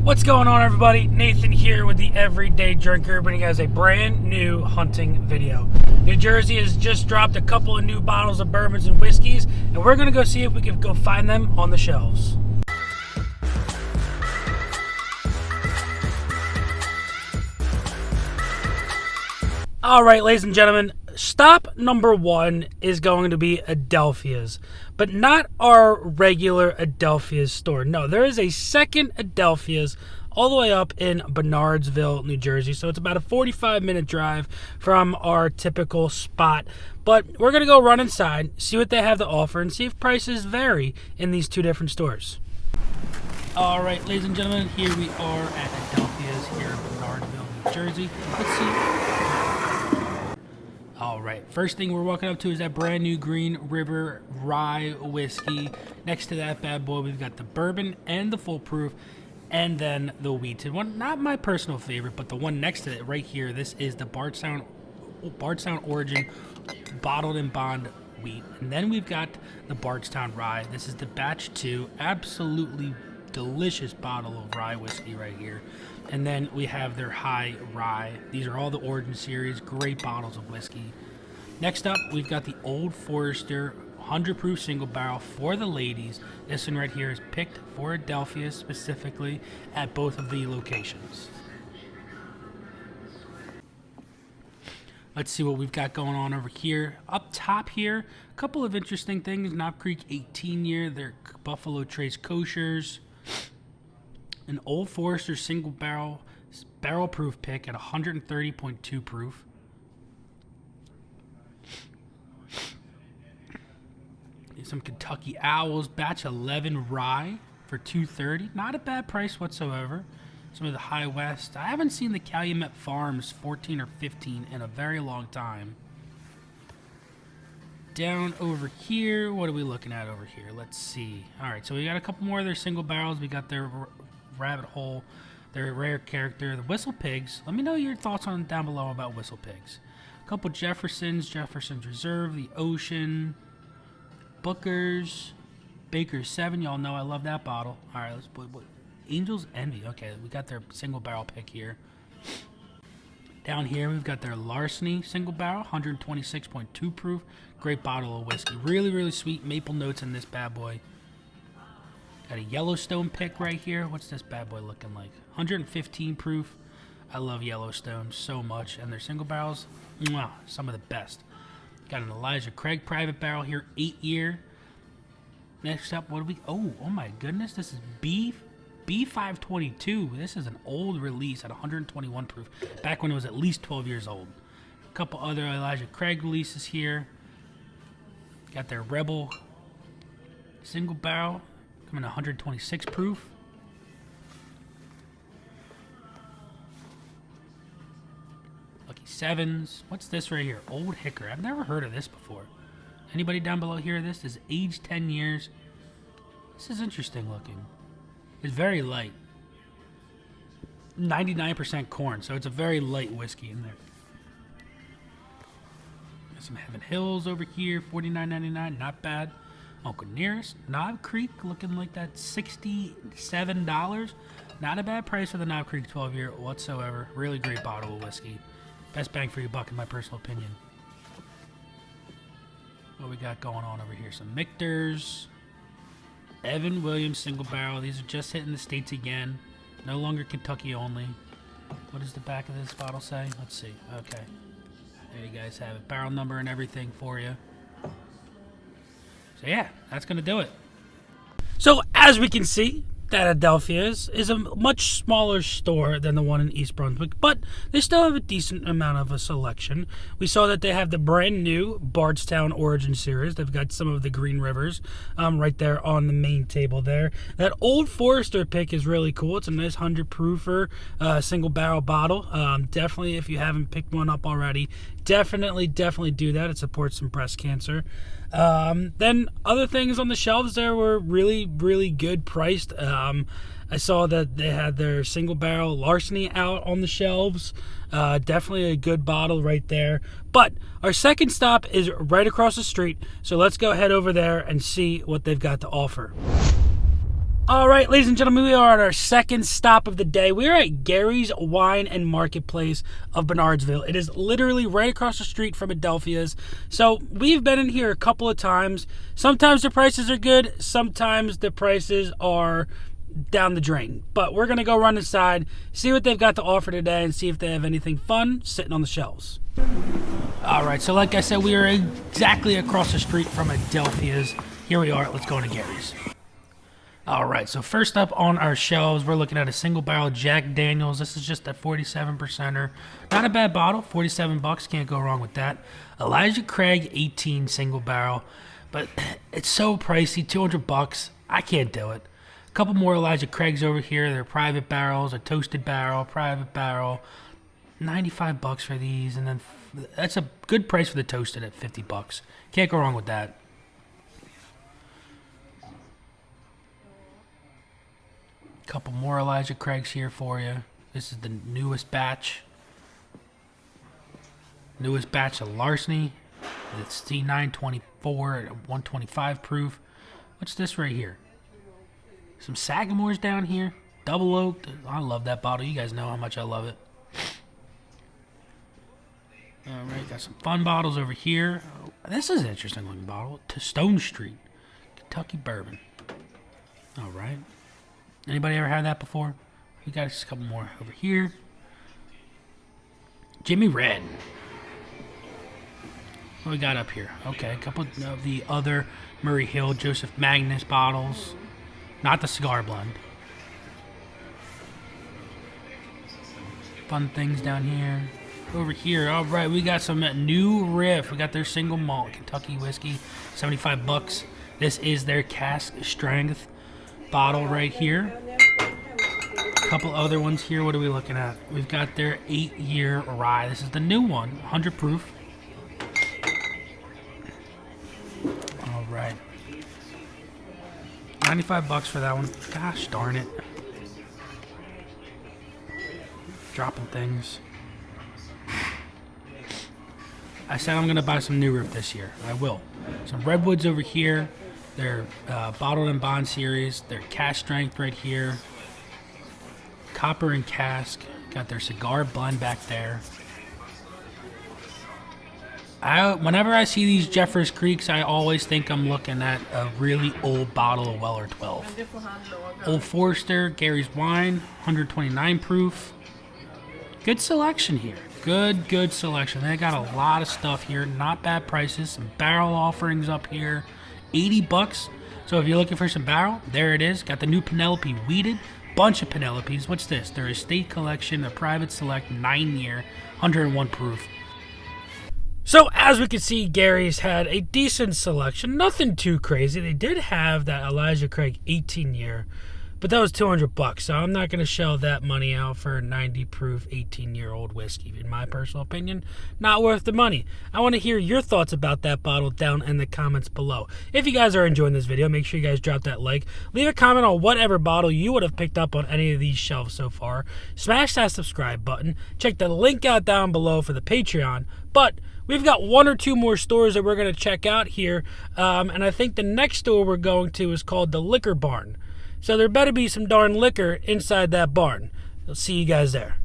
What's going on, everybody? Nathan here with the Everyday Drinker, bringing you guys a brand new hunting video. New Jersey has just dropped a couple of new bottles of bourbons and whiskeys, and we're going to go see if we can go find them on the shelves. All right, ladies and gentlemen, stop number one is going to be Adelphia's, but not our regular Adelphia's store. No, there is a second Adelphia's all the way up in Bernardsville, New Jersey. So it's about a 45-minute drive from our typical spot. But we're going to go run inside, see what they have to offer, and see if prices vary in these two different stores. All right, ladies and gentlemen, here we are at Adelphia's here in Bernardsville, New Jersey. Let's see. All right, first thing we're walking up to is that brand new Green River Rye Whiskey. Next to that bad boy, we've got the Bourbon and the Full Proof, and then the wheated one. Not my personal favorite, but the one next to it right here, this is the Bardstown Origin Bottled and Bond Wheat. And then we've got the Bardstown Rye. This is the Batch 2, absolutely delicious bottle of rye whiskey right here. And then we have their High Rye. These are all the Origin series, great bottles of whiskey. Next up, we've got the Old Forester 100 proof single barrel for the ladies. This one right here is picked for Adelphia specifically at both of the locations. Let's see what we've got going on over here. Up top here, a couple of interesting things. Knob Creek 18 year, their Buffalo Trace Koshers. An Old Forester single barrel proof pick at 130.2 proof. Some Kentucky Owls Batch 11 Rye for $230. Not a bad price whatsoever. Some of the High West. I haven't seen the Calumet Farms 14 or 15 in a very long time. Down over here, what are we looking at over here? Let's see. All right, so we got a couple more of their single barrels. We got their Rabbit Hole, their rare character, the Whistle Pigs. Let me know your thoughts on down below about Whistle Pigs. A couple Jefferson's Reserve, the Ocean, Booker's, Baker's 7. Y'all know I love that bottle. All right, let's put Angel's Envy. Okay, we got their single barrel pick here. Down here, we've got their Larceny single barrel, 126.2 proof. Great bottle of whiskey. Really, really sweet maple notes in this bad boy. Got a Yellowstone pick right here. What's this bad boy looking like? 115 proof. I love Yellowstone so much. And their single barrels, mwah, some of the best. Got an Elijah Craig private barrel here, 8 year. Next up, what do we... Oh my goodness. This is B522. This is an old release at 121 proof. Back when it was at least 12 years old. A couple other Elijah Craig releases here. Got their Rebel single barrel. Coming 126 proof. Lucky Sevens. What's this right here? Old Hickory. I've never heard of this before. Anybody down below hear of this? This is aged 10 years. This is interesting looking. It's very light. 99% corn, so it's a very light whiskey in there. Got some Heaven Hills over here, $49.99, not bad. Uncle Nearest, Knob Creek, looking like that $67. Not a bad price for the Knob Creek 12 year whatsoever. Really great bottle of whiskey. Best bang for your buck in my personal opinion. What we got going on over here? Some Michter's. Evan Williams single barrel. These are just hitting the States again. No longer Kentucky only. What does the back of this bottle say? Let's see. Okay. There you guys have it. Barrel number and everything for you. So yeah, that's going to do it. So as we can see, that Adelphia's is a much smaller store than the one in East Brunswick, but they still have a decent amount of a selection. We saw that they have the brand new Bardstown Origin series. They've got some of the Green Rivers right there on the main table there. That Old Forester pick is really cool. It's a nice 100 proofer single barrel bottle. Definitely, if you haven't picked one up already, definitely do that. It supports some breast cancer. Then other things on the shelves there were really, really good priced. I saw that they had their single barrel Larceny out on the shelves. Definitely a good bottle right there. But our second stop is right across the street. So let's go head over there and see what they've got to offer. All right, ladies and gentlemen, we are at our second stop of the day. We are at Gary's Wine and Marketplace of Bernardsville. It is literally right across the street from Adelphia's. So we've been in here a couple of times. Sometimes the prices are good. Sometimes the prices are down the drain. But we're going to go run inside, see what they've got to offer today, and see if they have anything fun sitting on the shelves. All right, so like I said, we are exactly across the street from Adelphia's. Here we are. Let's go into Gary's. All right, so first up on our shelves, we're looking at a single barrel Jack Daniels. This is just a 47%er. Not a bad bottle, 47 bucks, can't go wrong with that. Elijah Craig 18 single barrel, but it's so pricey, 200 bucks. I can't do it. A couple more Elijah Craigs over here. They're private barrels, a toasted barrel, private barrel. 95 bucks for these, and then that's a good price for the toasted at 50 bucks. Can't go wrong with that. Couple more Elijah Craigs here for you. This is the newest batch. Newest batch of Larceny. It's C924 at 125 proof. What's this right here? Some Sagamore's down here. Double oaked. I love that bottle. You guys know how much I love it. Alright, got some fun bottles over here. This is an interesting looking bottle. To Stone Street. Kentucky Bourbon. Alright. Anybody ever had that before? We got just a couple more over here. Jimmy Red. What we got up here? Okay, a couple of the other Murray Hill Joseph Magnus bottles. Not the cigar blend. Fun things down here. Over here, all right, we got some New Riff. We got their single malt Kentucky whiskey, 75 bucks. This is their cask strength bottle right here. A couple other ones here. What are we looking at? We've got their 8-year rye. This is the new one, 100 proof. All right, 95 bucks for that one. Gosh darn it, dropping things. I said I'm gonna buy some New Riff this year. I will. Some Redwoods over here. Their bottled and bond series. Their cask strength right here. Copper and cask. Got their cigar blend back there. Whenever I see these Jeffers Creeks, I always think I'm looking at a really old bottle of Weller 12. Old Forester, Gary's Wine, 129 proof. Good selection here. Good selection. They got a lot of stuff here. Not bad prices. Some barrel offerings up here. 80 bucks. So if you're looking for some barrel, there it is. Got the new Penelope Weeded. Bunch of Penelopes. What's this? Their estate collection, a private select 9-year, 101 proof. So as we can see, Gary's had a decent selection. Nothing too crazy. They did have that Elijah Craig 18-year, but that was 200 bucks. So I'm not going to shell that money out for a 90 proof 18-year-old whiskey. In my personal opinion, not worth the money. I want to hear your thoughts about that bottle down in the comments below. If you guys are enjoying this video, make sure you guys drop that like. Leave a comment on whatever bottle you would have picked up on any of these shelves so far. Smash that subscribe button. Check the link out down below for the Patreon. But we've got 1 or 2 more stores that we're going to check out here. And I think the next store we're going to is called the Liquor Barn. So there better be some darn liquor inside that barn. I'll see you guys there.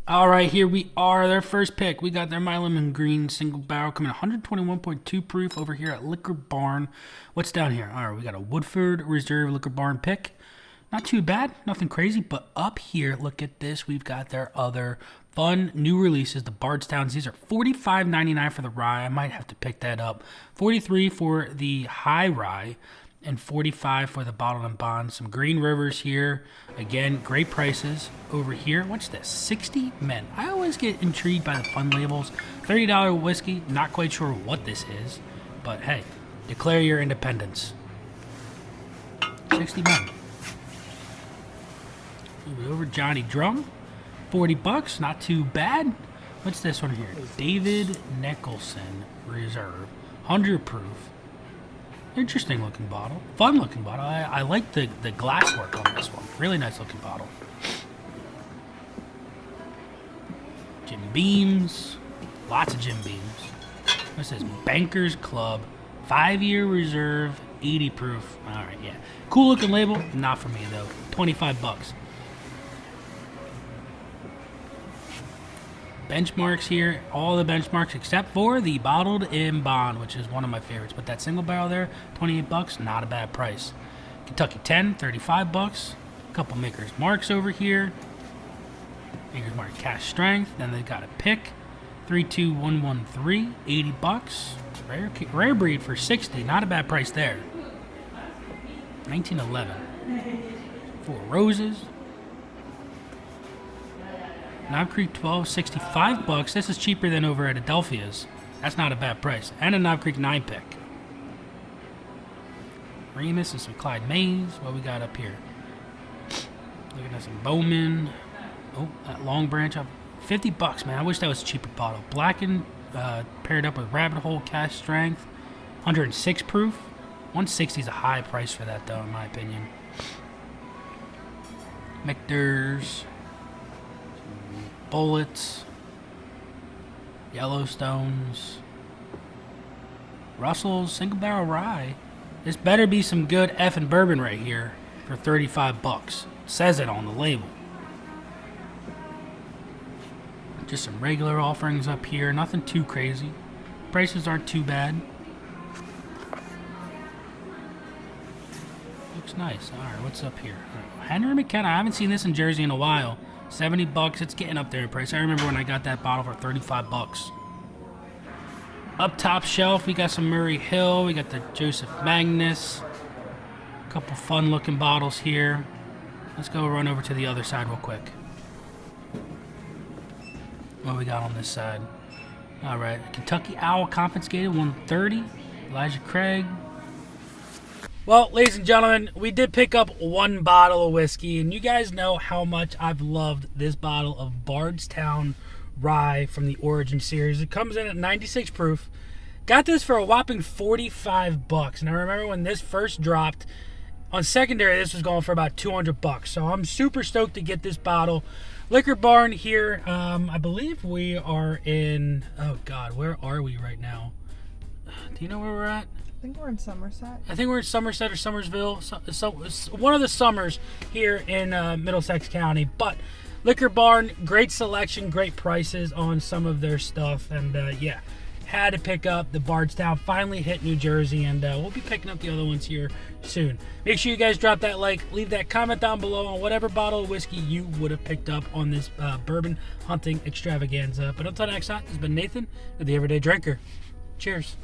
All right, here we are. Their first pick. We got their My Lemon Green single barrel coming 121.2 proof over here at Liquor Barn. What's down here? All right, we got a Woodford Reserve Liquor Barn pick. Not too bad, nothing crazy. But up here, look at this. We've got their other fun new releases, the Bardstowns. These are $45.99 for the rye. I might have to pick that up. $43 for the high rye. And $45 for the bottled and bond. Some Green Rivers here. Again, great prices over here. What's this? 60 Men. I always get intrigued by the fun labels. $30 whiskey. Not quite sure what this is. But hey, declare your independence. 60 Men. Over Johnny Drum. 40 bucks. Not too bad. What's this one here? David Nicholson Reserve. 100 proof. Interesting looking bottle. Fun looking bottle. I like the glass work on this one. Really nice looking bottle. Jim Beams. Lots of Jim Beams. What's this? Bankers Club. 5-year reserve 80 proof. All right, yeah. Cool looking label, not for me though. 25 bucks. Benchmarks here, all the benchmarks except for the bottled in bond, which is one of my favorites. But that single barrel there, 28 bucks, not a bad price. Kentucky 10, 35 bucks. A couple Maker's Marks over here. Maker's Mark Cash Strength. Then they got a pick, 32113, 80 bucks. Rare breed for 60, not a bad price there. 1911. Four Roses. Knob Creek 12, 65 bucks. This is cheaper than over at Adelphia's. That's not a bad price. And a Knob Creek 9 pick. Remus and some Clyde Mays. What we got up here? Looking at some Bowman. Oh, that Long Branch up. 50 bucks, man. I wish that was a cheaper bottle. Blackened, paired up with Rabbit Hole Cash Strength. 106 proof. 160 is a high price for that, though, in my opinion. Michter's. Bullets, Yellowstones, Russell's Single Barrel Rye. This better be some good effing bourbon right here for 35 bucks. Says it on the label. Just some regular offerings up here, nothing too crazy. Prices aren't too bad. Looks nice. All right, what's up here? Henry McKenna. I haven't seen this in Jersey in a while. 70 bucks. It's getting up there in price. I remember when I got that bottle for 35 bucks. Up top shelf, we got some Murray Hill. We got the Joseph Magnus. A couple fun looking bottles here. Let's go run over to the other side real quick. What we got on this side? All right. Kentucky Owl Confiscated 130. Elijah Craig. Well, ladies and gentlemen, we did pick up one bottle of whiskey, and you guys know how much I've loved this bottle of Bardstown Rye from the Origin series. It comes in at 96 proof. Got this for a whopping 45 bucks, and I remember when this first dropped on secondary, this was going for about 200 bucks. So I'm super stoked to get this bottle. Liquor Barn here. I believe we are in. Oh God, where are we right now? Do you know where we're at? I think we're in Somerset. I think we're in Somerset or Somersville. So one of the summers here in Middlesex County. But Liquor Barn, great selection, great prices on some of their stuff. And yeah, had to pick up the Bardstown. Finally hit New Jersey, and we'll be picking up the other ones here soon. Make sure you guys drop that like, leave that comment down below on whatever bottle of whiskey you would have picked up on this bourbon hunting extravaganza. But until next time, this has been Nathan, the Everyday Drinker. Cheers.